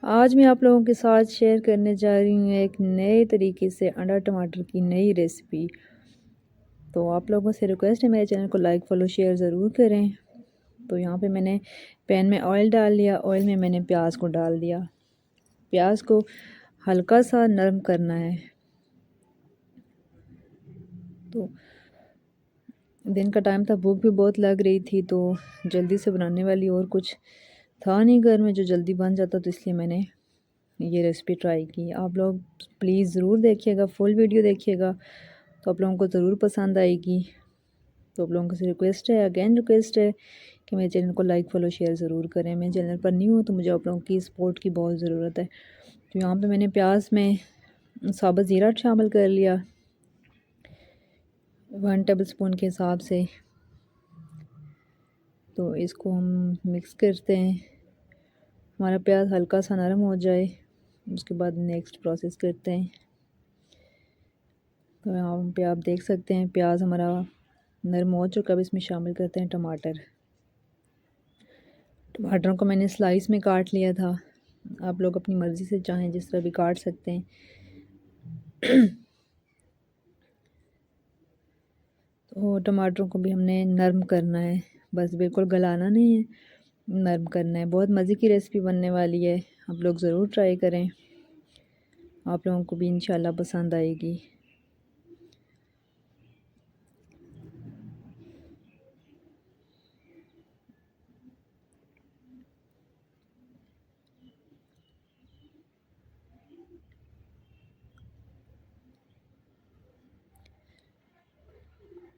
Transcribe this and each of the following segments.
आज मैं आप लोगों के साथ शेयर करने जा रही हूँ एक नए तरीके से अंडा टमाटर की नई रेसिपी। तो आप लोगों से रिक्वेस्ट है मेरे चैनल को लाइक फॉलो शेयर ज़रूर करें। तो यहाँ पे मैंने पैन में ऑयल डाल लिया। ऑयल में मैंने प्याज को डाल दिया। प्याज को हल्का सा नरम करना है। तो दिन का टाइम था, भूख भी बहुत लग रही थी, तो जल्दी से बनाने वाली और कुछ था नहीं घर में जो जल्दी बन जाता, तो इसलिए मैंने ये रेसिपी ट्राई की। आप लोग प्लीज़ ज़रूर देखिएगा, फुल वीडियो देखिएगा, तो आप लोगों को ज़रूर पसंद आएगी। तो आप लोगों से रिक्वेस्ट है, अगेन रिक्वेस्ट है कि मेरे चैनल को लाइक फॉलो शेयर ज़रूर करें। मैं चैनल पर न्यू हूँ तो मुझे आप लोगों की सपोर्ट की बहुत ज़रूरत है। तो यहाँ पे मैंने प्याज में साबुत ज़ीरा शामिल कर लिया 1 टेबल स्पून के हिसाब से। तो इसको हम मिक्स करते हैं, हमारा प्याज हल्का सा नरम हो जाए, उसके बाद नेक्स्ट प्रोसेस करते हैं। तो यहाँ पे आप देख सकते हैं प्याज हमारा नरम हो चुका। अब इसमें शामिल करते हैं टमाटर। टमाटरों को मैंने स्लाइस में काट लिया था। आप लोग अपनी मर्ज़ी से चाहें जिस तरह भी काट सकते हैं। तो टमाटरों को भी हमने नरम करना है, बस बिल्कुल गलाना नहीं है, नरम करना है। बहुत मज़े की रेसिपी बनने वाली है, आप लोग ज़रूर ट्राई करें, आप लोगों को भी इंशाल्लाह पसंद आएगी।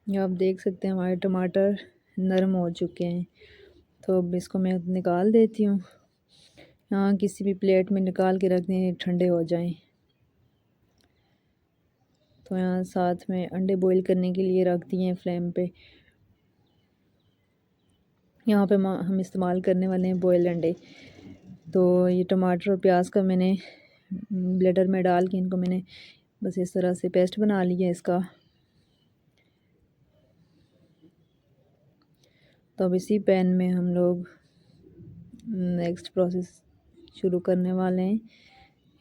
ये आप देख सकते हैं हमारे टमाटर नरम हो चुके हैं। तो अब इसको मैं निकाल देती हूँ। यहाँ किसी भी प्लेट में निकाल के रख दें, ठंडे हो जाएं। तो यहाँ साथ में अंडे बॉईल करने के लिए रख दिए हैं फ्लेम पे। यहाँ पे हम इस्तेमाल करने वाले हैं बॉयल अंडे। तो ये टमाटर और प्याज का मैंने ब्लेंडर में डाल के इनको मैंने बस इस तरह से पेस्ट बना लिया इसका। तो अब इसी पैन में हम लोग नेक्स्ट प्रोसेस शुरू करने वाले हैं।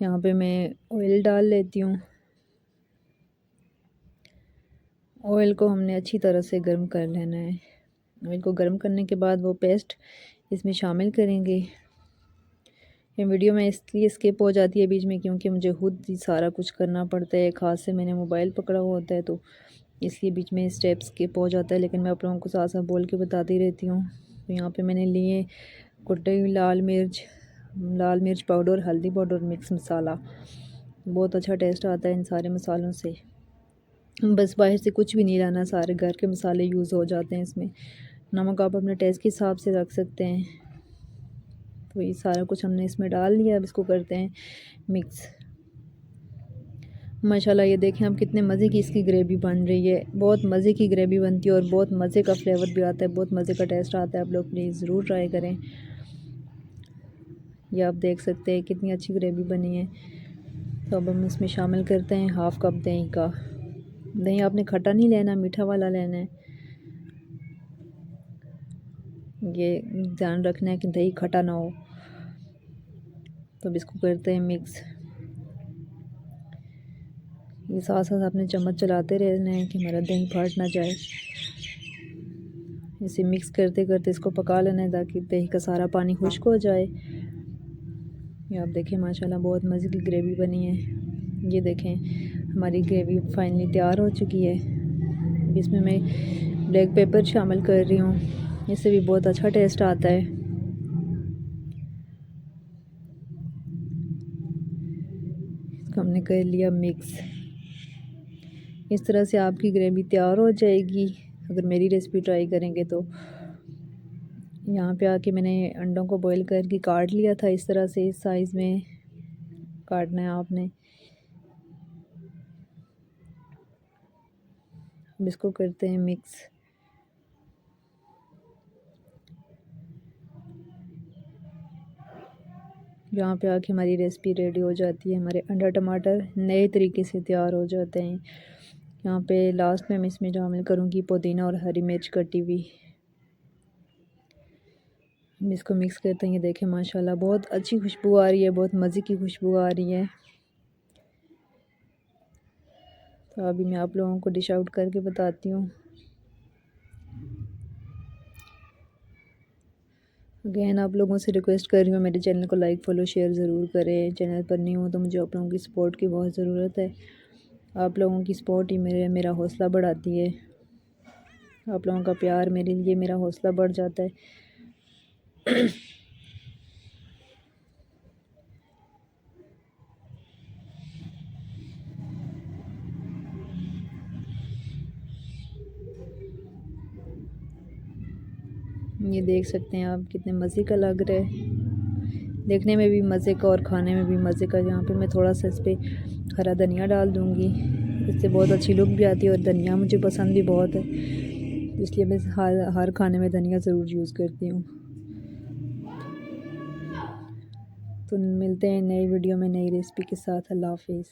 यहाँ पे मैं ऑयल डाल लेती हूँ। ऑयल को हमने अच्छी तरह से गर्म कर लेना है। ऑयल को गर्म करने के बाद वो पेस्ट इसमें शामिल करेंगे। ये वीडियो में इसलिए स्किप हो जाती है बीच में, क्योंकि मुझे खुद ही सारा कुछ करना पड़ता है। खास से मैंने मोबाइल पकड़ा हुआ होता है, तो इसलिए बीच में स्टेप स्किप हो जाता है, लेकिन मैं आप लोगों को साथ साथ बोल के बताती रहती हूँ। तो यहाँ पे मैंने लिए कुटी हुई लाल मिर्च पाउडर, हल्दी पाउडर, मिक्स मसाला। बहुत अच्छा टेस्ट आता है इन सारे मसालों से। बस बाहर से कुछ भी नहीं लाना, सारे घर के मसाले यूज़ हो जाते हैं इसमें। नमक आप अपने टेस्ट के हिसाब से रख सकते हैं। तो ये सारा कुछ हमने इसमें डाल लिया। अब इसको करते हैं मिक्स। माशाल्लाह ये देखें अब कितने मज़े की इसकी ग्रेवी बन रही है। बहुत मज़े की ग्रेवी बनती है और बहुत मज़े का फ्लेवर भी आता है, बहुत मज़े का टेस्ट आता है। आप लोग प्लीज़ ज़रूर ट्राई करें। ये आप देख सकते हैं कितनी अच्छी ग्रेवी बनी है। तो अब हम इसमें शामिल करते हैं हाफ़ कप दही का। दही आपने खट्टा नहीं लेना, मीठा वाला लेना है। ये ध्यान रखना है कि दही खट्टा ना हो। तो अब इसको करते हैं मिक्स। ये साथ साथ आपने चम्मच चलाते रहना है कि हमारा दही फट ना जाए। इसे मिक्स करते करते इसको पका लेना है ताकि दही का सारा पानी खुश्क हो जाए। ये आप देखें माशाल्लाह बहुत मज़े की ग्रेवी बनी है। ये देखें हमारी ग्रेवी फाइनली तैयार हो चुकी है। इसमें मैं ब्लैक पेपर शामिल कर रही हूँ, इससे भी बहुत अच्छा टेस्ट आता है। इसको हमने कर लिया मिक्स। इस तरह से आपकी ग्रेवी तैयार हो जाएगी अगर मेरी रेसिपी ट्राई करेंगे तो। यहाँ पे आके मैंने अंडों को बॉईल करके काट लिया था। इस तरह से इस साइज़ में काटना है आपने। अब इसको करते हैं मिक्स। यहाँ पे आके हमारी रेसिपी रेडी हो जाती है। हमारे अंडा टमाटर नए तरीके से तैयार हो जाते हैं। यहाँ पे लास्ट में मैं इसमें शामिल करूँगी पुदीना और हरी मिर्च कटी हुई। हम इसको मिक्स करते हैं। ये देखें माशाल्लाह बहुत अच्छी खुशबू आ रही है, बहुत मज़े की खुशबू आ रही है। तो अभी मैं आप लोगों को डिश आउट करके बताती हूँ। अगेन आप लोगों से रिक्वेस्ट कर रही हूँ, मेरे चैनल को लाइक फॉलो शेयर ज़रूर करें। चैनल पर नहीं हो तो मुझे आप लोगों की सपोर्ट की बहुत ज़रूरत है। आप लोगों की सपोर्ट ही मेरा हौसला बढ़ाती है। आप लोगों का प्यार मेरे लिए मेरा हौसला बढ़ जाता है। ये देख सकते हैं आप कितने मज़े का लग रहा है, देखने में भी मज़े का और खाने में भी मज़े का। यहाँ पे मैं थोड़ा सा इस पर हरा धनिया डाल दूँगी, इससे बहुत अच्छी लुक भी आती है और धनिया मुझे पसंद भी बहुत है, इसलिए मैं हर खाने में धनिया ज़रूर यूज़ करती हूँ। तो मिलते हैं नई वीडियो में नई रेसिपी के साथ। अल्लाह हाफिज़।